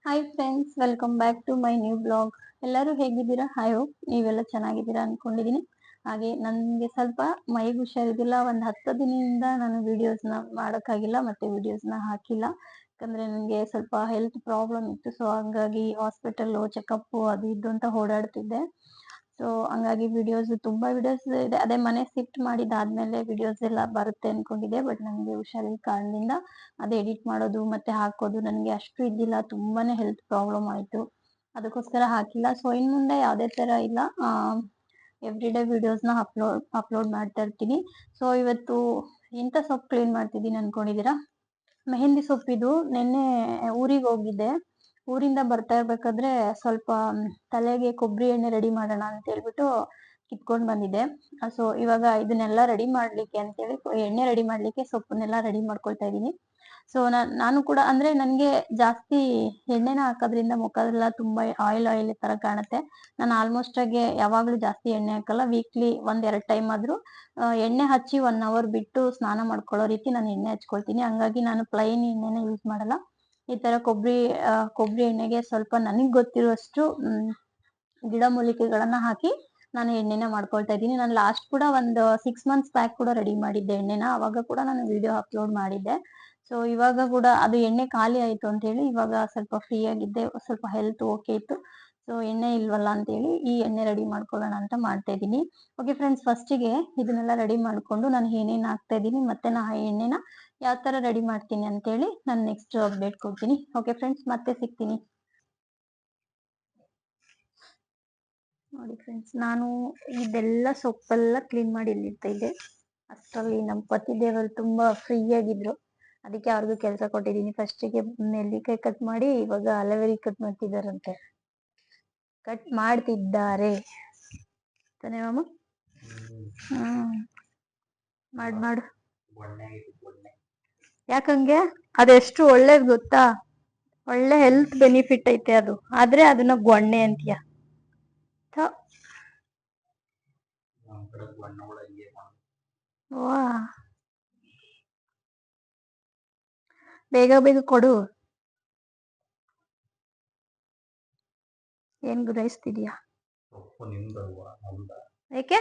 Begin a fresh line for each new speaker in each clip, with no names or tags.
Hi friends, welcome back to my new blog. ಎಲ್ಲರೂ ಹೇಗಿದ್ದೀರಾ? I hope ನೀವೆಲ್ಲ ಚೆನ್ನಾಗಿದ್ದೀರಾ ಅನ್ಕೊಂಡಿದೀನಿ. ಹಾಗೆ ನನಗೆ ಸ್ವಲ್ಪ ಮೈಗೆ ಹುಷಾರಿದ್ದಿಲ್ಲ. ಒಂದು 10 ದಿನದಿಂದ ನಾನು ವಿಡಿಯೋಸ್ನ ಮಾಡೋಕ್ಕಾಗಿಲ್ಲ, ಮತ್ತೆ ವಿಡಿಯೋಸ್ನ ಹಾಕಿಲ್ಲ. ಯಾಕಂದ್ರೆ ನನಗೆ ಸ್ವಲ್ಪ ಹೆಲ್ತ್ ಪ್ರಾಬ್ಲಮ್ ಇತ್ತು. ಸೊ ಹಂಗಾಗಿ ಹಾಸ್ಪಿಟಲ್ ಚೆಕಪ್ ಅದು ಇದು ಅಂತ ಓಡಾಡ್ತಿದ್ದೆ. ಸೊ ಹಂಗಾಗಿ ತುಂಬಾ ವಿಡಿಯೋಸ್ ಇದೆ. ಅದೇ ಮನೆ ಶಿಫ್ಟ್ ಮಾಡಿದಾದ್ಮೇಲೆ ವಿಡಿಯೋಸ್ ಎಲ್ಲ ಬರುತ್ತೆ ಅನ್ಕೊಂಡಿದ್ದೆ. ಬಟ್ ನನಗೆ ಹುಷಾರಿಲ್ಲ ಕಾರಣದಿಂದ ಅದು ಎಡಿಟ್ ಮಾಡೋದು ಮತ್ತೆ ಹಾಕೋದು ನನಗೆ ಅಷ್ಟು ಇದ್ದಿಲ್ಲ. ತುಂಬಾನೇ ಹೆಲ್ತ್ ಪ್ರಾಬ್ಲಮ್ ಆಯ್ತು, ಅದಕ್ಕೋಸ್ಕರ ಹಾಕಿಲ್ಲ. ಸೊ ಇನ್ ಮುಂದೆ ಯಾವ್ದೇ ತರ ಇಲ್ಲ, ಎವ್ರಿ ಡೇ ವಿಡಿಯೋಸ್ನ ಅಪ್ಲೋಡ್ ಮಾಡ್ತಾ ಇರ್ತೀನಿ. ಸೊ ಇವತ್ತು ಎಂತ ಸೊಪ್ಪು ಕ್ಲೀನ್ ಮಾಡ್ತಿದ್ದೀನಿ ಅನ್ಕೊಂಡಿದೀರಾ? ಮೆಹಂದಿ ಸೊಪ್ಪಿದು. ನಿನ್ನೆ ಊರಿಗೆ ಹೋಗಿದ್ದೆ. ಊರಿಂದ ಬರ್ತಾ ಇರ್ಬೇಕಾದ್ರೆ ಸ್ವಲ್ಪ ತಲೆಗೆ ಕೊಬ್ಬರಿ ಎಣ್ಣೆ ರೆಡಿ ಮಾಡೋಣ ಅಂತ ಹೇಳ್ಬಿಟ್ಟು ಕಿತ್ಕೊಂಡ್ ಬಂದಿದ್ದೆ. ಸೊ ಇವಾಗ ಇದನ್ನೆಲ್ಲ ರೆಡಿ ಮಾಡ್ಲಿಕ್ಕೆ ಅಂತೇಳಿ ಎಣ್ಣೆ ರೆಡಿ ಮಾಡ್ಲಿಕ್ಕೆ ಸೊಪ್ಪನ್ನೆಲ್ಲ ರೆಡಿ ಮಾಡ್ಕೊಳ್ತಾ ಇದ್ದೀನಿ. ಸೊ ನಾನು ಕೂಡ ಅಂದ್ರೆ ನನ್ಗೆ ಜಾಸ್ತಿ ಎಣ್ಣೆನ ಹಾಕೋದ್ರಿಂದ ಮುಖದೆಲ್ಲ ತುಂಬಾ ಆಯಿಲ್ ತರ ಕಾಣುತ್ತೆ. ನಾನು ಆಲ್ಮೋಸ್ಟ್ ಆಗಿ ಯಾವಾಗ್ಲೂ ಜಾಸ್ತಿ ಎಣ್ಣೆ ಹಾಕಲ್ಲ. ವೀಕ್ಲಿ 1-2 ಟೈಮ್ ಆದ್ರೂ ಎಣ್ಣೆ ಹಚ್ಚಿ 1 ಅವರ್ ಬಿಟ್ಟು ಸ್ನಾನ ಮಾಡ್ಕೊಳ್ಳೋ ರೀತಿ ನಾನು ಎಣ್ಣೆ ಹಚ್ಕೊಳ್ತೀನಿ. ಹಂಗಾಗಿ ನಾನು ಪ್ಲೈನ್ ಎಣ್ಣೆನ ಯೂಸ್ ಮಾಡಲ್ಲ. ಈ ತರ ಕೊಬ್ಬರಿ ಎಣ್ಣೆಗೆ ಸ್ವಲ್ಪ ನನಗ್ ಗೊತ್ತಿರುವಷ್ಟು ಗಿಡಮೂಲಿಕೆಗಳನ್ನ ಹಾಕಿ ನಾನು ಎಣ್ಣೆನ ಮಾಡ್ಕೊಳ್ತಾ ಇದ್ದೀನಿ. ನಾನು ಲಾಸ್ಟ್ ಕೂಡ ಒಂದು 6 ಮಂತ್ಸ್ ಬ್ಯಾಕ್ ಕೂಡ ರೆಡಿ ಮಾಡಿದ್ದೆ ಎಣ್ಣೆನ. ಅವಾಗ ಕೂಡ ನಾನು ವಿಡಿಯೋ ಅಪ್ಲೋಡ್ ಮಾಡಿದ್ದೆ. ಸೊ ಇವಾಗ ಕೂಡ ಅದು ಎಣ್ಣೆ ಖಾಲಿ ಆಯ್ತು ಅಂತ ಹೇಳಿ ಇವಾಗ ಸ್ವಲ್ಪ ಫ್ರೀ ಆಗಿದ್ದೆ, ಸ್ವಲ್ಪ ಹೆಲ್ತ್ ಓಕೆ ಇತ್ತು. ಸೊ ಎಣ್ಣೆ ಇಲ್ವಲ್ಲ ಅಂತ ಹೇಳಿ ಈ ಎಣ್ಣೆ ರೆಡಿ ಮಾಡ್ಕೊಳ್ಳೋಣ ಅಂತ ಮಾಡ್ತಾ ಇದ್ದೀನಿ. ಓಕೆ ಫ್ರೆಂಡ್ಸ್, ಫಸ್ಟಿಗೆ ಇದನ್ನೆಲ್ಲ ರೆಡಿ ಮಾಡ್ಕೊಂಡು ನಾನು ಏನೇನ್ ಹಾಕ್ತಾ ಇದ್ದೀನಿ ಮತ್ತೆ ನಾ ಎಣ್ಣೆನ ಯಾವ ತರ ರೆಡಿ ಮಾಡ್ತೀನಿ ಅಂತ ಹೇಳಿ ನಾನು ನೆಕ್ಸ್ಟ್ ಅಪ್ಡೇಟ್ ಕೊಡ್ತೀನಿ. ಓಕೆ ಫ್ರೆಂಡ್ಸ್, ಮತ್ತೆ ಸಿಗ್ತೀನಿ. ನೋಡಿ ಫ್ರೆಂಡ್ಸ್, ನಾನು ಇದೆಲ್ಲ ಸೊಪ್ಪೆಲ್ಲ ಕ್ಲೀನ್ ಮಾಡಿ ಇಲ್ಲಿಡ್ತಾ ಇದ್ದೆ. ಅಷ್ಟರಲ್ಲಿ ನಮ್ಮ ಪತಿ ದೇವರು ತುಂಬಾ ಫ್ರೀ ಆಗಿದ್ರು. ಅದಕ್ಕೆ ಅವ್ರಿಗೂ ಕೆಲಸ ಕೊಟ್ಟಿದ್ದೀನಿ. ಫಸ್ಟಿಗೆ ನೆಲ್ಲಿಕಾಯಿ ಕಟ್ ಮಾಡಿ ಇವಾಗ ಅಲವೆರಿ ಕಟ್ ಮಾಡ್ತಿದ್ದಾರೆ ತಾನೇ ಮಾಮ? ಮಾಡು. ಯಾಕಂಗೆ ಅದೆಷ್ಟು ಒಳ್ಳೇದ್ ಗೊತ್ತಾ? ಒಳ್ಳೆ ಹೆಲ್ತ್ ಬೆನಿಫಿಟ್ ಐತೆ ಅದು. ಆದ್ರೆ ಅದನ್ನ ಗೊಣ್ಣೆ ಅಂತೀಯ. ವಾ, ಬೇಗ ಬೇಗ ಕೊಡು. ಏನ್ ಗುರಾಯಿಸ್ತಿದ್ಯಾ? ಯಾಕೆ?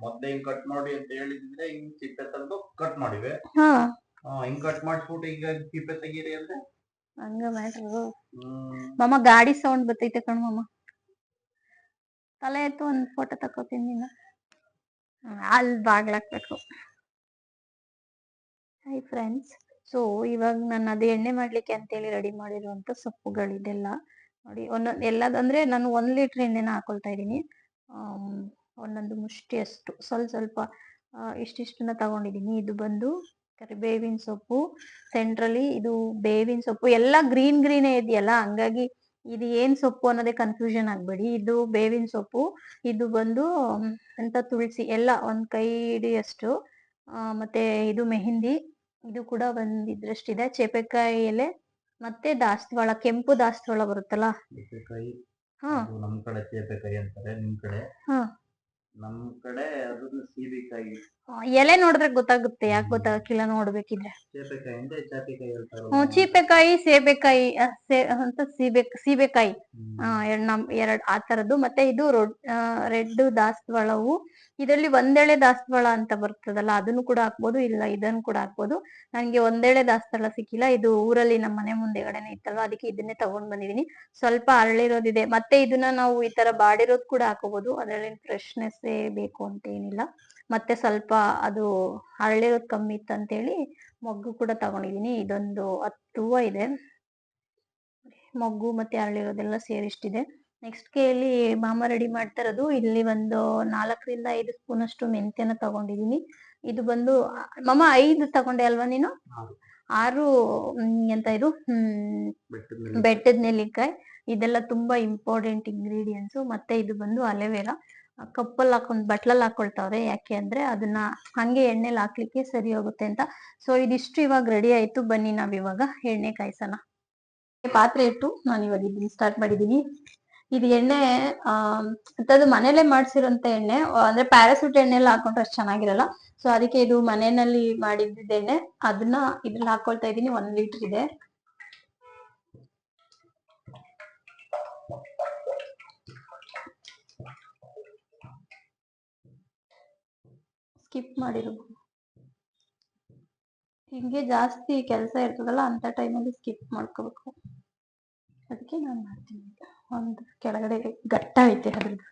ಮೊದ್ಲೇ ಹಿಂಗ್ ಕಟ್ ಮಾಡಿ ಅಂತ ಹೇಳಿದ್ರೆ ಹಿಂಗ್ ಚಿಪ್ಪೆ ತಂದು ಕಟ್ ಮಾಡಿವೆ. ಹಿಂಗ್ ಕಟ್ ಮಾಡ್ಬಿಟ್ಟು ಈಗ ಚಿಪ್ಪೆ ತೆಗೀರಿ ಅಂದ್ರೆ
ಹಂಗ ಮಾಡ್ರು. ಮಾಮ ಗಾಡಿ ಸೌಂಡ್ ಬರ್ತೈತೆ ಕಣ್ ಮಾಮ. ತಲೆ ಎತ್ತು, ಒಂದ್ ಫೋಟೋ ತಕೋತೀನಿ ನೀನು. ಅಲ್ಲಿ ಬಾಗ್ಲಾಕ್ಬೇಕು. ಹೈ ಫ್ರೆಂಡ್ಸ್, ಸೊ ಇವಾಗ ನಾನು ಅದೇ ಎಣ್ಣೆ ಮಾಡ್ಲಿಕ್ಕೆ ಅಂತೇಳಿ ರೆಡಿ ಮಾಡಿರುವಂತ ಸೊಪ್ಪುಗಳಿದೆಲ್ಲ ನೋಡಿ. ಎಲ್ಲದಂದ್ರೆ ನಾನು 1 ಲೀಟರ್ ಎಣ್ಣೆನ ಹಾಕೊಳ್ತಾ ಇದ್ದೀನಿ. ಒಂದೊಂದು ಮುಷ್ಟಿ ಅಷ್ಟು ಸ್ವಲ್ಪ ಇಷ್ಟಿಷ್ಟನ್ನ ತಗೊಂಡಿದ್ದೀನಿ. ಇದು ಬಂದು ಕರಿಬೇವಿನ ಸೊಪ್ಪು, ಸೆಂಟ್ರಲ್ಲಿ ಇದು ಬೇವಿನ ಸೊಪ್ಪು. ಎಲ್ಲ ಗ್ರೀನ್ ಇದೆಯಲ್ಲ, ಹಂಗಾಗಿ ಇದು ಏನ್ ಸೊಪ್ಪು ಅನ್ನೋದೇ ಕನ್ಫ್ಯೂಷನ್ ಆಗ್ಬೇಡಿ. ಇದು ಬೇವಿನ ಸೊಪ್ಪು, ಇದು ಬಂದು ಎಂತ ತುಳಸಿ, ಎಲ್ಲ ಒಂದ್ ಕೈ ಹಿಡಿಯಷ್ಟು. ಮತ್ತೆ ಇದು ಮೆಹಂದಿ, ಇದು ಕೂಡ ಒಂದಿದ್ರಷ್ಟಿದೆ. ಚೇಪೆಕಾಯಿ ಎಲೆ ಮತ್ತೆ ದಾಸವಾಳ, ಕೆಂಪು ದಾಸವಾಳ ಬರುತ್ತಲ್ಲ.
ನಮ್ ಕಡೆ ಚೇಪೆಕಾಯಿ ಅಂತಾರೆ, ನಿಮ್ ಕಡೆ? ನಮ್ ಕಡೆ ಅದನ್ನ ಸೀಬೆಕಾಯಿ.
ಎಲೆ ನೋಡಿದ್ರೆ ಗೊತ್ತಾಗುತ್ತೆ, ಯಾಕೆ ಗೊತ್ತಾಗಕ್ಕಿಲ್ಲ ನೋಡ್ಬೇಕಿದ್ರೆ.
ಚೇಪೆಕಾಯಿ ಅಂದ್ರೆ ಚಾಪಿಕಾಯಿ ಹೇಳ್ತಾರೆ.
ಚೀಪೆಕಾಯಿ, ಸೇಬೆಕಾಯಿ ಅಂತ ಸೀಬೆಕಾಯಿ ಎರಡ್ ಆ ತರದ್ದು. ಮತ್ತೆ ಇದು ರೆಡ್ ದಾಸವಾಳವು. ಇದರಲ್ಲಿ ಒಂದೆಳೆ ದಾಸವಾಳ ಅಂತ ಬರ್ತದಲ್ಲ, ಅದನ್ನು ಕೂಡ ಹಾಕ್ಬೋದು, ಇಲ್ಲ ಇದನ್ನು ಕೂಡ ಹಾಕ್ಬೋದು. ನನ್ಗೆ ಒಂದೆಳೆ ದಾಸವಾಳ ಸಿಕ್ಕಿಲ್ಲ. ಇದು ಊರಲ್ಲಿ ನಮ್ಮ ಮನೆ ಮುಂದೆಗಡೆನೆ ಇತ್ತಲ್ವಾ, ಅದಕ್ಕೆ ಇದನ್ನೇ ತಗೊಂಡ್ ಬಂದಿದೀನಿ. ಸ್ವಲ್ಪ ಅರಳಿರೋದಿದೆ. ಮತ್ತೆ ಇದನ್ನ ನಾವು ಈ ತರ ಬಾಡಿರೋದ್ ಕೂಡ ಹಾಕೋಬಹುದು, ಅದ್ರಲ್ಲಿ ಫ್ರೆಶ್ನೆಸ್ ಬೇಕು ಅಂತ ಏನಿಲ್ಲ. ಮತ್ತೆ ಸ್ವಲ್ಪ ಅದು ಅರಳಿರೋದ್ ಕಮ್ಮಿ ಇತ್ತು ಅಂತ ಹೇಳಿ ಮೊಗ್ಗು ಕೂಡ ತಗೊಂಡಿದೀನಿ. ಇದೊಂದು 10 ಹೂವ ಇದೆ. ಮೊಗ್ಗು ಮತ್ತೆ ಅರಳಿರೋದೆಲ್ಲ ಸೇರಿಷ್ಟಿದೆ. ನೆಕ್ಸ್ಟ್ ಕೇಳಿ ಮಾಮ ರೆಡಿ ಮಾಡ್ತಾ ಇರೋದು. ಇಲ್ಲಿ ಒಂದು 4ರಿಂದ 5 ಸ್ಪೂನ್ ಅಷ್ಟು ಮೆಂತ್ಯನ ತಗೊಂಡಿದೀನಿ. ಇದು ಬಂದು ಮಾಮ 5 ತಗೊಂಡೆ ಅಲ್ವಾ ನೀನು? 6 ಎಂತ ಇದು ಬೆಟ್ಟದ ನೆಲ್ಲಿಕಾಯಿ. ಇದೆಲ್ಲ ತುಂಬಾ ಇಂಪಾರ್ಟೆಂಟ್ ಇಂಗ್ರೀಡಿಯೆಂಟ್ಸ್. ಮತ್ತೆ ಇದು ಬಂದು ಅಲೆವೇರಾ. ಕಪ್ಪಲ್ಲಿ ಹಾಕೊಂಡ್ ಬಟ್ಲಲ್ಲಿ ಹಾಕೊಳ್ತಾವ್ರೆ. ಯಾಕೆ ಅಂದ್ರೆ ಅದನ್ನ ಹಂಗೆ ಎಣ್ಣೆಲಿ ಹಾಕ್ಲಿಕ್ಕೆ ಸರಿ ಹೋಗುತ್ತೆ ಅಂತ. ಸೊ ಇದಿಷ್ಟು ಇವಾಗ ರೆಡಿ ಆಯ್ತು. ಬನ್ನಿ ನಾವ್ ಇವಾಗ ಎಣ್ಣೆ ಕಾಯ್ಸೋಣ. ಪಾತ್ರೆ ಇಟ್ಟು ನಾನು ಇವಾಗ ಇದನ್ನ ಸ್ಟಾರ್ಟ್ ಮಾಡಿದೀನಿ. ಇದು ಎಣ್ಣೆ ಅಂತದ್ದು ಮನೇಲೆ ಮಾಡ್ಸಿರೋಂತ ಎಣ್ಣೆ. ಅಂದ್ರೆ ಪ್ಯಾರಾಸೂಟ್ ಎಣ್ಣೆ ಎಲ್ಲ ಹಾಕೊಂಡ್ರೆ ಅಷ್ಟು ಚೆನ್ನಾಗಿರಲ್ಲ. ಸೊ ಅದಕ್ಕೆ ಇದು ಮನೆಯಲ್ಲಿ ಮಾಡಿದ್ದ ಎಣ್ಣೆ, ಅದನ್ನ ಇದ್ರಲ್ಲಿ ಹಾಕೊಳ್ತಾ ಇದೀನಿ. 1 ಲೀಟರ್ ಇದೆ. ಸ್ಕಿಪ್ ಮಾಡಿರ್ಬೋದು. ಹಿಂಗೆ ಜಾಸ್ತಿ ಕೆಲಸ ಇರ್ತದಲ್ಲ ಅಂತ ಟೈಮಲ್ಲಿ ಸ್ಕಿಪ್ ಮಾಡ್ಕೋಬೇಕು. ಅದಕ್ಕೆ ನಾನು ಮಾಡ್ತೀನಿ. ಒಂದು ಕೆಳಗಡೆ ಗಟ್ಟ ಐತೆ ಅದ್ರದ್ದು.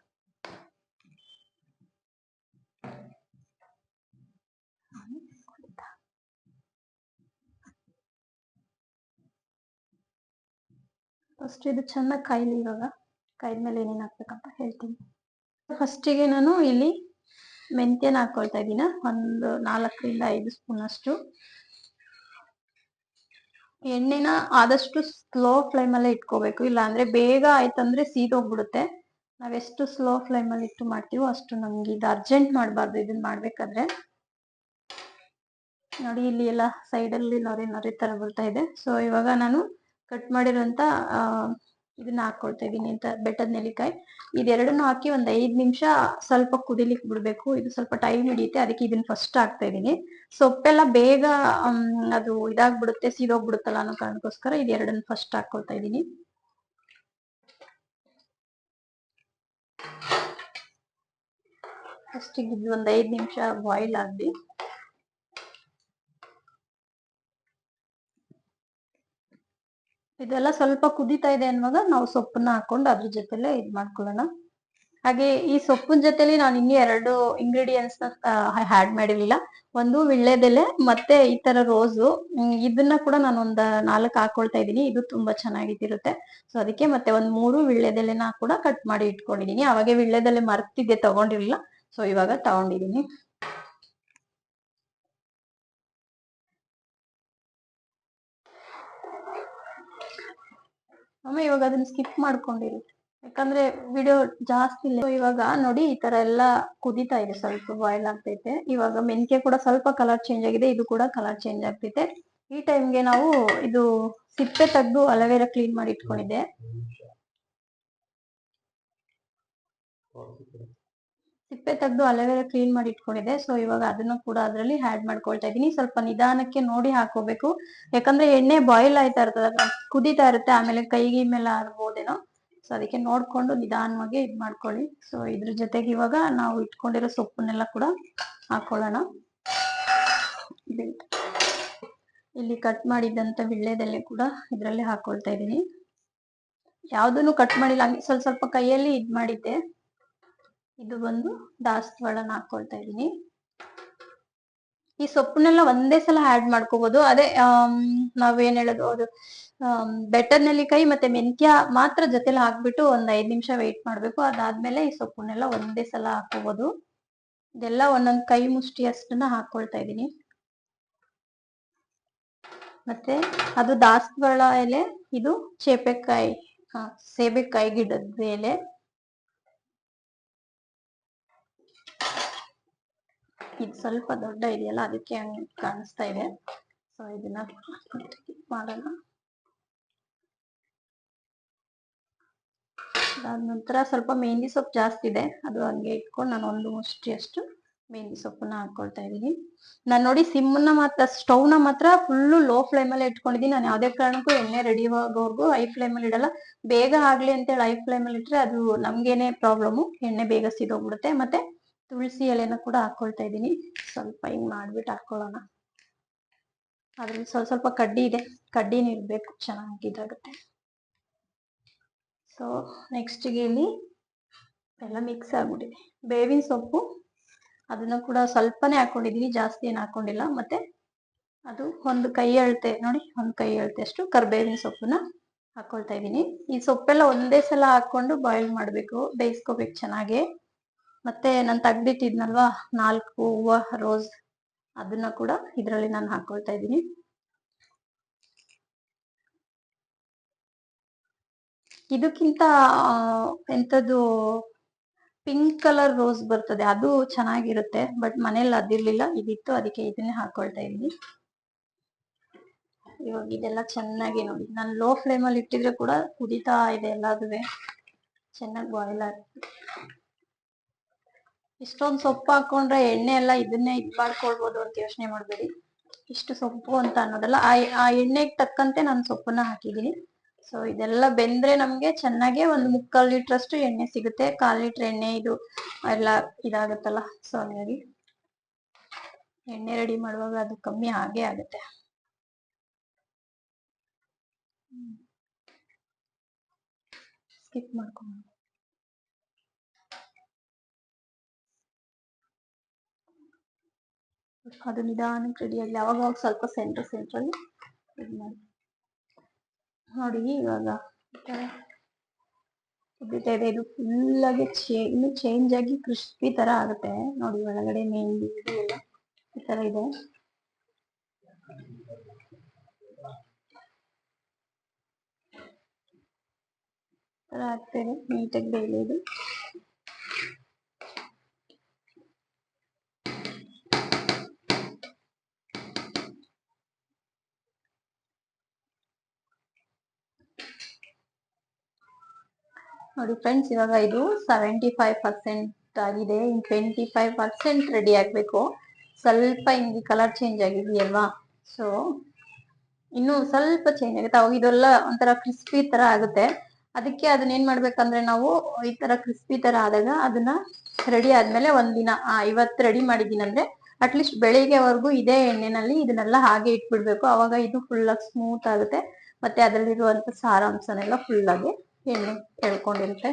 ಫಸ್ಟ್ ಇದು ಚೆನ್ನಾಗಿ ಕಾಯಿಲಿ. ಇವಾಗ ಕಾಯ್ದ್ಮೇಲೆ ಏನೇನು ಹಾಕ್ಬೇಕಂತ ಹೇಳ್ತೀನಿ. ಫಸ್ಟಿಗೆ ನಾನು ಇಲ್ಲಿ ಮೆಂತ್ಯನ ಹಾಕೊಳ್ತಾ ಇದ್ದೀನಿ. ಒಂದು 4 ರಿಂದ 5 ಸ್ಪೂನ್ ಅಷ್ಟು. ಎಣ್ಣೆನ ಆದಷ್ಟು ಸ್ಲೋ ಫ್ಲೇಮಲ್ಲೇ ಇಟ್ಕೋಬೇಕು, ಇಲ್ಲ ಅಂದ್ರೆ ಬೇಗ ಆಯ್ತಂದ್ರೆ ಸೀದೋಗ್ಬಿಡುತ್ತೆ. ನಾವೆಷ್ಟು ಸ್ಲೋ ಫ್ಲೇಮಲ್ಲಿ ಇಟ್ಟು ಮಾಡ್ತೀವೋ ಅಷ್ಟು ನಮ್ಗೆ ಇದು ಅರ್ಜೆಂಟ್ ಮಾಡಬಾರ್ದು. ಇದನ್ನ ಮಾಡ್ಬೇಕಾದ್ರೆ ನೋಡಿ ಇಲ್ಲಿ ಎಲ್ಲ ಸೈಡಲ್ಲಿ ನೊರೆ ತರ ಬರ್ತಾ ಇದೆ. ಸೊ ಇವಾಗ ನಾನು ಕಟ್ ಮಾಡಿರೋಂತ ಇದನ್ನ ಹಾಕೊಳ್ತಾ ಇದೀನಿ ಅಂತ ಬೆಟ್ಟದ ನೆಲ್ಲಿಕಾಯಿ. ಇದೆರಡನ್ನು ಹಾಕಿ ಒಂದ್ 5 ನಿಮಿಷ ಸ್ವಲ್ಪ ಕುದಿಲಿಕ್ಕೆ ಬಿಡ್ಬೇಕು. ಇದು ಸ್ವಲ್ಪ ಟೈಮ್ ಹಿಡಿಯುತ್ತೆ, ಅದಕ್ಕೆ ಇದನ್ನ ಫಸ್ಟ್ ಹಾಕ್ತಾ ಇದೀನಿ. ಸೊಪ್ಪೆಲ್ಲ ಬೇಗ ಅದು ಇದಾಗ್ಬಿಡುತ್ತೆ, ಸೀದೋಗ್ಬಿಡುತ್ತಲ್ಲ ಅನ್ನೋ ಕಾರಣಕ್ಕೋಸ್ಕರ ಇದೆರಡನ್ನು ಫಸ್ಟ್ ಹಾಕೊಳ್ತಾ ಇದೀನಿ. ಫಸ್ಟ್ ಇದು ಒಂದ್ 5 ನಿಮಿಷ ಬಾಯ್ಲ್ ಆಗ್ಲಿ. ಇದೆಲ್ಲ ಸ್ವಲ್ಪ ಕುದೀತಾ ಇದೆ ಅನ್ನುವಾಗ ನಾವು ಸೊಪ್ಪನ್ನ ಹಾಕೊಂಡು ಅದ್ರ ಜೊತೆಲೆ ಇದ್ ಮಾಡ್ಕೊಳ್ಳೋಣ. ಹಾಗೆ ಈ ಸೊಪ್ಪಿನ ಜೊತೆಲಿ ನಾನು ಇನ್ನೂ 2 ಇಂಗ್ರೀಡಿಯೆಂಟ್ಸ್ ನ ಆಡ್ ಮಾಡಿರ್ಲಿಲ್ಲ. ಒಂದು ವಿಳ್ಳೆದೆಲೆ ಮತ್ತೆ ಈ ತರ ರೋಸು. ಇದನ್ನ ಕೂಡ ನಾನು ಒಂದ್ 4 ಹಾಕೊಳ್ತಾ ಇದೀನಿ. ಇದು ತುಂಬಾ ಚೆನ್ನಾಗಿರುತ್ತೆ. ಸೊ ಅದಕ್ಕೆ ಮತ್ತೆ ಒಂದ್ 3 ವಿಳ್ಳೆದೆಲೆನ ಕೂಡ ಕಟ್ ಮಾಡಿ ಇಟ್ಕೊಂಡಿದೀನಿ. ಅವಾಗೆ ವಿಳ್ಳೆದೆಲೆ ಮರ್ತಿದ್ದೆ, ತಗೊಂಡಿರ್ಲಿಲ್ಲ. ಸೊ ಇವಾಗ ತಗೊಂಡಿದೀನಿ. ಇವಾಗ ಅದನ್ನ ಸ್ಕಿಪ್ ಮಾಡ್ಕೊಂಡಿರಿ, ಯಾಕಂದ್ರೆ ವಿಡಿಯೋ ಜಾಸ್ತಿ ಇಲ್ಲ. ಇವಾಗ ನೋಡಿ ಈ ತರ ಎಲ್ಲ ಕುದೀತಾ ಇದೆ, ಸ್ವಲ್ಪ ಬಾಯ್ಲ್ ಆಗ್ತೈತೆ. ಇವಾಗ ಮೆಂತ್ಯ ಕೂಡ ಸ್ವಲ್ಪ ಕಲರ್ ಚೇಂಜ್ ಆಗಿದೆ, ಇದು ಕೂಡ ಕಲರ್ ಚೇಂಜ್ ಆಗ್ತೈತೆ. ಈ ಟೈಮ್ಗೆ ನಾವು ಇದು ಸಿಪ್ಪೆ ತೆಗೆದು ಅಲೋವೆರಾ ಕ್ಲೀನ್ ಮಾಡಿ ಇಟ್ಕೊಂಡಿದ್ದೆ. ಸಿಪ್ಪೆ ತೆಗೆದು ಅಲೋವೆರಾ ಕ್ಲೀನ್ ಮಾಡಿ ಇಟ್ಕೊಂಡಿದ್ದೆ. ಸೊ ಇವಾಗ ಅದನ್ನು ಕೂಡ ಅದರಲ್ಲಿ ಆಡ್ ಮಾಡ್ಕೊಳ್ತಾ ಇದೀನಿ. ಸ್ವಲ್ಪ ನಿಧಾನಕ್ಕೆ ನೋಡಿ ಹಾಕೋಬೇಕು, ಯಾಕಂದ್ರೆ ಎಣ್ಣೆ ಬಾಯ್ಲ್ ಆಯ್ತಾ ಇರ್ತದ, ಕುದೀತಾ ಇರುತ್ತೆ, ಆಮೇಲೆ ಕೈಗೆ ಮೇಲೆ ಆಗ್ಬೋದೇನೋ. ಸೊ ಅದಕ್ಕೆ ನೋಡ್ಕೊಂಡು ನಿಧಾನವಾಗಿ ಇದ್ ಮಾಡ್ಕೊಳ್ಳಿ. ಸೊ ಇದ್ರ ಜೊತೆಗೆ ಇವಾಗ ನಾವು ಇಟ್ಕೊಂಡಿರೋ ಸೊಪ್ಪನ್ನೆಲ್ಲ ಕೂಡ ಹಾಕೊಳ್ಳೋಣ. ಇಲ್ಲಿ ಕಟ್ ಮಾಡಿದಂತ ವಿಳ್ಳೆದೆಲೆ ಕೂಡ ಇದ್ರಲ್ಲಿ ಹಾಕೊಳ್ತಾ ಇದೀನಿ. ಯಾವ್ದನ್ನು ಕಟ್ ಮಾಡಿಲ್ಲ, ಹಂಗೆ ಸ್ವಲ್ಪ ಸ್ವಲ್ಪ ಕೈಯಲ್ಲಿ ಇದ್ ಮಾಡಿದ್ದೆ. ಇದು ಬಂದು ದಾಸವಾಳನ ಹಾಕೊಳ್ತಾ ಇದೀನಿ. ಈ ಸೊಪ್ಪನ್ನೆಲ್ಲ ಒಂದೇ ಸಲ ಆಡ್ ಮಾಡ್ಕೋಬಹುದು. ಅದೇ ನಾವೇನ್ ಹೇಳೋದು, ಅದು ಬೆಟ್ಟದ ನೆಲ್ಲಿಕಾಯಿ ಮತ್ತೆ ಮೆಂತ್ಯ ಮಾತ್ರ ಜೊತೆಲಿ ಹಾಕ್ಬಿಟ್ಟು ಒಂದ್ 5 ನಿಮಿಷ ವೇಟ್ ಮಾಡ್ಬೇಕು. ಅದಾದ್ಮೇಲೆ ಈ ಸೊಪ್ಪನ್ನೆಲ್ಲ ಒಂದೇ ಸಲ ಹಾಕೋಬಹುದು. ಇದೆಲ್ಲ ಒಂದೊಂದ್ ಕೈ ಮುಷ್ಟಿ ಅಷ್ಟನ್ನ ಹಾಕೊಳ್ತಾ ಇದೀನಿ. ಮತ್ತೆ ಅದು ದಾಸವಾಳ ಎಲೆ, ಇದು ಚೇಪೆಕಾಯಿ ಸೇಬೆಕಾಯಿ ಗಿಡದ ಎಲೆ. ಇದು ಸ್ವಲ್ಪ ದೊಡ್ಡ ಇದೆಯಲ್ಲ, ಅದಕ್ಕೆ ಹಂಗೆ ಕಾಣಿಸ್ತಾ ಇದೆ. ಸೊ ಇದನ್ನ ಮಾಡೋಣ. ಅದಾದ ನಂತರ ಸ್ವಲ್ಪ ಮೆಹಂದಿ ಸೊಪ್ಪು ಜಾಸ್ತಿ ಇದೆ, ಅದು ಹಂಗೆ ಇಟ್ಕೊಂಡು ನಾನು ಒಂದು ಮುಷ್ಟಿ ಅಷ್ಟು ಮೆಹಂದಿ ಸೊಪ್ಪನ್ನ ಹಾಕೊಳ್ತಾ ಇದೀನಿ. ನಾನು ನೋಡಿ ಸಿಮ್ನ ಮಾತ್ರ, ಸ್ಟವ್ನ ಮಾತ್ರ ಫುಲ್ಲು ಲೋ ಫ್ಲೇಮಲ್ಲಿ ಇಟ್ಕೊಂಡಿದೀನಿ. ನಾನು ಯಾವ್ದೇ ಕಾರಣಕ್ಕೂ ಎಣ್ಣೆ ರೆಡಿ ಆಗೋವರೆಗೂ ಹೈ ಫ್ಲೇಮಲ್ಲಿ ಇಡಲ್ಲ. ಬೇಗ ಆಗ್ಲಿ ಅಂತೇಳಿ ಹೈ ಫ್ಲೇಮಲ್ಲಿ ಇಟ್ರೆ ಅದು ನಮ್ಗೇನೆ ಪ್ರಾಬ್ಲಮ್ಮು, ಎಣ್ಣೆ ಬೇಗ ಸಿದೋಗ್ಬಿಡುತ್ತೆ. ಮತ್ತೆ ತುಳಸಿ ಎಲೆನ ಕೂಡ ಹಾಕೊಳ್ತಾ ಇದೀನಿ. ಸ್ವಲ್ಪ ಹಿಂಗ್ ಮಾಡ್ಬಿಟ್ಟು ಹಾಕೊಳ್ಳೋಣ. ಅದ್ರಲ್ಲಿ ಸ್ವಲ್ಪ ಕಡ್ಡಿ ಇದೆ, ಕಡ್ಡಿನ ಇರ್ಬೇಕು, ಚೆನ್ನಾಗಿದಾಗುತ್ತೆ. ಸೊ ನೆಕ್ಸ್ಟ್ ಇಲ್ಲಿ ಎಲ್ಲ ಮಿಕ್ಸ್ ಆಗ್ಬಿಟ್ಟಿದೆ. ಬೇವಿನ ಸೊಪ್ಪು ಅದನ್ನ ಕೂಡ ಸ್ವಲ್ಪನೇ ಹಾಕೊಂಡಿದೀನಿ, ಜಾಸ್ತಿ ಏನು ಹಾಕೊಂಡಿಲ್ಲ. ಮತ್ತೆ ಅದು ಒಂದು ಕೈ ಅಳತೆ ನೋಡಿ, ಒಂದು ಕೈ ಅಳತೆ ಅಷ್ಟು ಕರ್ಬೇವಿನ ಸೊಪ್ಪನ್ನ ಹಾಕೊಳ್ತಾ ಇದೀನಿ. ಈ ಸೊಪ್ಪೆಲ್ಲ ಒಂದೇ ಸಲ ಹಾಕೊಂಡು ಬಾಯ್ಲ್ ಮಾಡ್ಬೇಕು, ಬೇಯಿಸ್ಕೋಬೇಕು ಚೆನ್ನಾಗಿ. ಮತ್ತೆ ನಾನು ತೆಗ್ದಿಟ್ಟಿದ್ನಲ್ವಾ 4 ಹೂವು ರೋಸ್, ಅದನ್ನ ಕೂಡ ಇದರಲ್ಲಿ ನಾನು ಹಾಕೊಳ್ತಾ ಇದ್ದೀನಿ. ಇದಕ್ಕಿಂತ ಎಂತದ್ದು ಪಿಂಕ್ ಕಲರ್ ರೋಸ್ ಬರ್ತದೆ, ಅದು ಚೆನ್ನಾಗಿರುತ್ತೆ. ಬಟ್ ಮನೇಲಿ ಅದಿರ್ಲಿಲ್ಲ, ಇದಿತ್ತು, ಅದಕ್ಕೆ ಇದನ್ನೇ ಹಾಕೊಳ್ತಾ ಇದ್ದೀನಿ. ಇವಾಗ ಇದೆಲ್ಲ ಚೆನ್ನಾಗಿ ನೋಡಿ, ನಾನು ಲೋ ಫ್ಲೇಮಲ್ಲಿ ಇಟ್ಟಿದ್ರೆ ಕೂಡ ಕುದೀತಾ ಇದೆ, ಎಲ್ಲಾದುವೆ ಚೆನ್ನಾಗಿ ಬಾಯ್ಲ್ ಆಗ್ತದೆ. ಇಷ್ಟೊಂದು ಸೊಪ್ಪು ಹಾಕೊಂಡ್ರೆ ಎಣ್ಣೆ ಎಲ್ಲ ಇದನ್ನೇ ಇದ್ ಮಾಡ್ಕೊಳ್ಬೋದು ಅಂತ ಯೋಚನೆ ಮಾಡ್ಬೇಡಿ. ಇಷ್ಟು ಸೊಪ್ಪು ಅಂತ ಅನ್ನೋದಲ್ಲ, ಆ ಎಣ್ಣೆಗೆ ತಕ್ಕಂತೆ ನಾನು ಸೊಪ್ಪನ್ನ ಹಾಕಿದೀನಿ. ಸೊ ಇದೆಲ್ಲ ಬೆಂದ್ರೆ ನಮ್ಗೆ ಚೆನ್ನಾಗೆ ಒಂದು 3/4 ಲೀಟರ್ ಅಷ್ಟು ಎಣ್ಣೆ ಸಿಗುತ್ತೆ. 1/4 ಲೀಟರ್ ಎಣ್ಣೆ ಇದು ಎಲ್ಲ ಇದಾಗುತ್ತಲ್ಲ, ಸೊ ಹಾಗಾಗಿ ಎಣ್ಣೆ ರೆಡಿ ಮಾಡುವಾಗ ಅದು ಕಮ್ಮಿ ಆಗೇ ಆಗುತ್ತೆ. ಸ್ಕಿಪ್ ಮಾಡ್ಕೊಂಡು ಅದು ನಿಧಾನಕ್ಕೆ ರೆಡಿ ಆಗಲಿ. ಅವಾಗ ಸ್ವಲ್ಪ ಸೆಂಟ್ರಲ್ಲಿ ಇದು ಮಾಡಿ ನೋಡಿ. ಇವಾಗ ಕುದೀತಾ ಇದೆ. ಇದು ಫುಲ್ಲಾಗಿ ಇನ್ನು ಚೇಂಜ್ ಆಗಿ ಕ್ರಿಸ್ಪಿ ತರ ಆಗುತ್ತೆ ನೋಡಿ. ಒಳಗಡೆ ಮೆಹಂದಿ ಎಲ್ಲ ಈ ತರ ಇದೆ. ತರ ಆಗ್ತದೆ ನೀಟಾಗಿ ಬೇಯಲಿದೆ. ನೋಡಿ ಫ್ರೆಂಡ್ಸ್, ಇವಾಗ ಇದು 75% ಆಗಿದೆ. ಇನ್ 25% ರೆಡಿ ಆಗ್ಬೇಕು. ಸ್ವಲ್ಪ ಹಿಂಗೆ ಕಲರ್ ಚೇಂಜ್ ಆಗಿದೆಯಲ್ವಾ, ಸೊ ಇನ್ನು ಸ್ವಲ್ಪ ಚೇಂಜ್ ಆಗುತ್ತೆ. ಅವಾಗ ಇದೆಲ್ಲ ಒಂಥರ ಕ್ರಿಸ್ಪಿ ತರ ಆಗುತ್ತೆ. ಅದಕ್ಕೆ ಅದನ್ನ ಏನ್ ಮಾಡ್ಬೇಕಂದ್ರೆ ನಾವು ಈ ತರ ಕ್ರಿಸ್ಪಿ ತರ ಆದಾಗ ಅದನ್ನ ರೆಡಿ ಆದ್ಮೇಲೆ ಒಂದಿನ ಇವತ್ತು ರೆಡಿ ಮಾಡಿದೀನಿ ಅಂದ್ರೆ ಅಟ್ಲೀಸ್ಟ್ ಬೆಳಿಗ್ಗೆವರೆಗೂ ಇದೇ ಎಣ್ಣೆನಲ್ಲಿ ಇದನ್ನೆಲ್ಲ ಹಾಗೆ ಇಟ್ಬಿಡ್ಬೇಕು. ಅವಾಗ ಇದು ಫುಲ್ ಆಗಿ ಸ್ಮೂತ್ ಆಗುತ್ತೆ. ಮತ್ತೆ ಅದರಲ್ಲಿರುವಂತ ಸಾರಾಂಶನೆಲ್ಲ ಫುಲ್ ಆಗಿ ಎಣ್ಣೆ ಎಳ್ಕೊಂಡಿರುತ್ತೆ.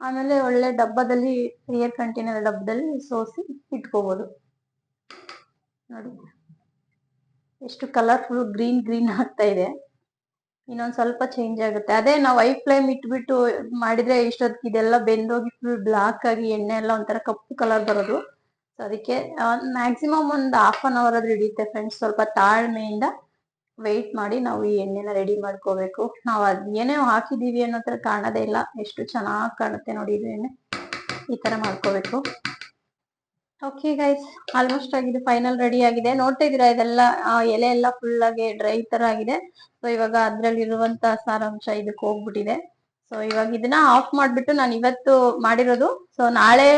ಆಮೇಲೆ ಒಳ್ಳೆ ಡಬ್ಬದಲ್ಲಿ, ಏರ್ ಕಂಟೈನರ್ ಡಬ್ಬದಲ್ಲಿ ಸೋಸಿ ಇಟ್ಕೋಬಹುದು. ನೋಡಿ ಎಷ್ಟು ಕಲರ್ಫುಲ್ ಗ್ರೀನ್ ಆಗ್ತಾ ಇದೆ. ಇನ್ನೊಂದ್ ಸ್ವಲ್ಪ ಚೇಂಜ್ ಆಗುತ್ತೆ. ಅದೇ ನಾವು ಹೈ ಫ್ಲೇಮ್ ಇಟ್ಬಿಟ್ಟು ಮಾಡಿದ್ರೆ ಇಷ್ಟೊತ್ತಿಗೆ ಇದೆಲ್ಲ ಬೆಂದೋಗಿ ಫುಲ್ ಬ್ಲಾಕ್ ಆಗಿ ಎಣ್ಣೆ ಎಲ್ಲ ಒಂಥರ ಕಪ್ಪು ಕಲರ್ ಬರೋದು. ಸೊ ಅದಕ್ಕೆ ಮ್ಯಾಕ್ಸಿಮಮ್ ಒಂದು 1/2 hour ಆದ್ರೂ ಹಿಡಿಯುತ್ತೆ ಫ್ರೆಂಡ್ಸ್. ಸ್ವಲ್ಪ ತಾಳ್ಮೆಯಿಂದ ವೆಯ್ಟ್ ಮಾಡಿ ನಾವು ಈ ಎಣ್ಣೆನ ರೆಡಿ ಮಾಡ್ಕೋಬೇಕು. ನಾವು ಅದ್ ಏನೇ ಹಾಕಿದೀವಿ ಅನ್ನೋ ತರ ಕಾಣೋದೇ ಇಲ್ಲ. ಎಷ್ಟು ಚೆನ್ನಾಗಿ ಕಾಣುತ್ತೆ ನೋಡಿ ಇದು ಎಣ್ಣೆ. ಈ ತರ ಮಾಡ್ಕೋಬೇಕು. ಓಕೆ ಗೈಸ್, ಆಲ್ಮೋಸ್ಟ್ ಆಗಿದೆ. ಫೈನಲ್ ರೆಡಿ ಆಗಿದೆ. ನೋಡ್ತಾ ಇದೀರಾ ಇದೆಲ್ಲ ಎಲೆ ಎಲ್ಲ ಫುಲ್ ಆಗಿ ಡ್ರೈ ತರ ಆಗಿದೆ. ಸೊ ಇವಾಗ ಅದ್ರಲ್ಲಿರುವಂತ ಸಾರಾಂಶ ಇದಕ್ಕೆ ಹೋಗ್ಬಿಟ್ಟಿದೆ. ಸೊ ಇವಾಗ ಇದನ್ನ ಆಫ್ ಮಾಡ್ಬಿಟ್ಟು ನಾನು ಇವತ್ತು ಮಾಡಿರೋದು. ಸೊ ನಾಳೆ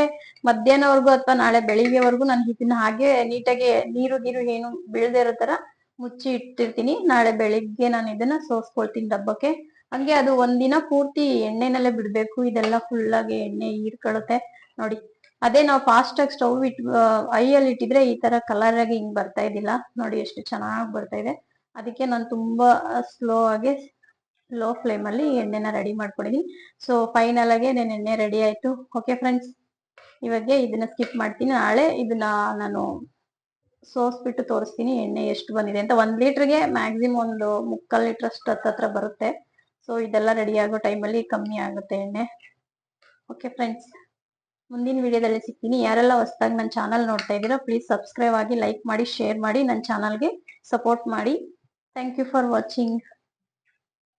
ಮಧ್ಯಾಹ್ನವರೆಗೂ ಅಥವಾ ನಾಳೆ ಬೆಳಿಗ್ಗೆವರೆಗೂ ನಾನು ಇದನ್ನ ಹಾಗೆ ನೀಟಾಗಿ ನೀರು ಏನು ಬೀಳದೆ ಇರೋ ತರ ಮುಚ್ಚಿ ಇಟ್ಟಿರ್ತೀನಿ. ನಾಳೆ ಬೆಳಿಗ್ಗೆ ನಾನು ಇದನ್ನ ಸೋಸ್ಕೊಳ್ತೀನಿ ಡಬ್ಬಕ್ಕೆ. ಹಂಗೆ ಅದು ಒಂದಿನ ಪೂರ್ತಿ ಎಣ್ಣೆನಲ್ಲೇ ಬಿಡ್ಬೇಕು. ಇದೆಲ್ಲ ಫುಲ್ ಆಗಿ ಎಣ್ಣೆ ಹೀರ್ಕೊಳ್ಳುತ್ತೆ ನೋಡಿ. ಅದೇ ನಾವು ಫಾಸ್ಟ್ ಆಗಿ ಸ್ಟವ್ ಐಯಲ್ಲಿ ಇಟ್ಟಿದ್ರೆ ಈ ತರ ಕಲರ್ ಆಗಿ ಹಿಂಗ್ ಬರ್ತಾ ಇದ್ದಿಲ್ಲ ನೋಡಿ. ಎಷ್ಟು ಚೆನ್ನಾಗಿ ಬರ್ತಾ ಇದೆ. ಅದಕ್ಕೆ ನಾನು ತುಂಬಾ ಸ್ಲೋ ಆಗಿ ಲೋ ಫ್ಲೇಮ್ ಅಲ್ಲಿ ಎಣ್ಣೆನ ರೆಡಿ ಮಾಡ್ಕೊಂಡಿದೀನಿ. ಸೊ ಫೈನಲ್ ಆಗಿ ನನ್ನ ಎಣ್ಣೆ ರೆಡಿ ಆಯ್ತು. ಓಕೆ ಫ್ರೆಂಡ್ಸ್, ಇವಾಗ ಇದನ್ನ ಸ್ಕಿಪ್ ಮಾಡ್ತೀನಿ. ನಾಳೆ ಇದನ್ನ ನಾನು ಸೋಸ್ಬಿಟ್ಟು ತೋರಿಸ್ತೀನಿ ಎಣ್ಣೆ ಎಷ್ಟು ಬಂದಿದೆ ಅಂತ. 1 ಲೀಟರ್ಗೆ ಮ್ಯಾಕ್ಸಿಮಮ್ ಒಂದು 3/4 ಲೀಟರ್ ಅಷ್ಟು ಹತ್ರ ಬರುತ್ತೆ. ಸೊ ಇದೆಲ್ಲ ರೆಡಿ ಆಗೋ ಟೈಮಲ್ಲಿ ಕಮ್ಮಿ ಆಗುತ್ತೆ ಎಣ್ಣೆ. ಓಕೆ ಫ್ರೆಂಡ್ಸ್, ಮುಂದಿನ ವಿಡಿಯೋದಲ್ಲಿ ಸಿಗ್ತೀನಿ. ಯಾರೆಲ್ಲ ಹೊಸದಾಗಿ ನನ್ನ ಚಾನಲ್ ನೋಡ್ತಾ ಇದ್ದೀರಾ ಪ್ಲೀಸ್ ಸಬ್ಸ್ಕ್ರೈಬ್ ಆಗಿ, ಲೈಕ್ ಮಾಡಿ, ಶೇರ್ ಮಾಡಿ, ನನ್ನ ಚಾನಲ್ಗೆ ಸಪೋರ್ಟ್ ಮಾಡಿ. Thank you for watching.